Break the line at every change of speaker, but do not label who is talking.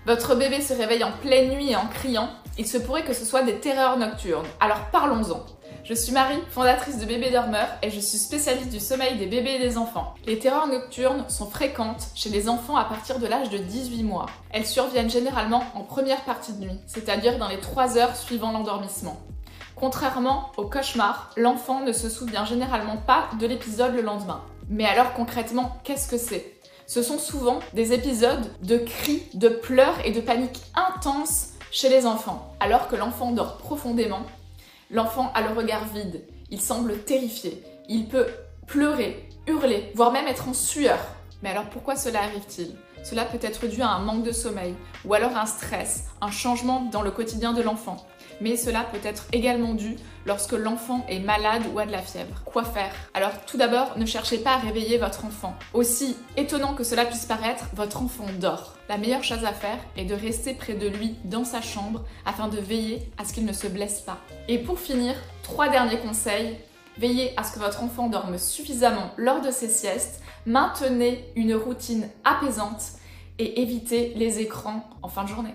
Votre bébé se réveille en pleine nuit et en criant, il se pourrait que ce soit des terreurs nocturnes. Alors parlons-en. Je suis Marie, fondatrice de Bébé Dormeur et je suis spécialiste du sommeil des bébés et des enfants. Les terreurs nocturnes sont fréquentes chez les enfants à partir de l'âge de 18 mois. Elles surviennent généralement en première partie de nuit, c'est-à-dire dans les 3 heures suivant l'endormissement. Contrairement au cauchemar, l'enfant ne se souvient généralement pas de l'épisode le lendemain. Mais alors concrètement, qu'est-ce que c'est ? Ce sont souvent des épisodes de cris, de pleurs et de panique intense chez les enfants. Alors que l'enfant dort profondément, l'enfant a le regard vide, il semble terrifié, il peut pleurer, hurler, voire même être en sueur. Mais alors pourquoi cela arrive-t-il ? Cela peut être dû à un manque de sommeil, ou alors un stress, un changement dans le quotidien de l'enfant. Mais cela peut être également dû lorsque l'enfant est malade ou a de la fièvre. Quoi faire ? Alors tout d'abord, ne cherchez pas à réveiller votre enfant. Aussi étonnant que cela puisse paraître, votre enfant dort. La meilleure chose à faire est de rester près de lui dans sa chambre afin de veiller à ce qu'il ne se blesse pas. Et pour finir, 3 derniers conseils. Veillez à ce que votre enfant dorme suffisamment lors de ses siestes, maintenez une routine apaisante et évitez les écrans en fin de journée.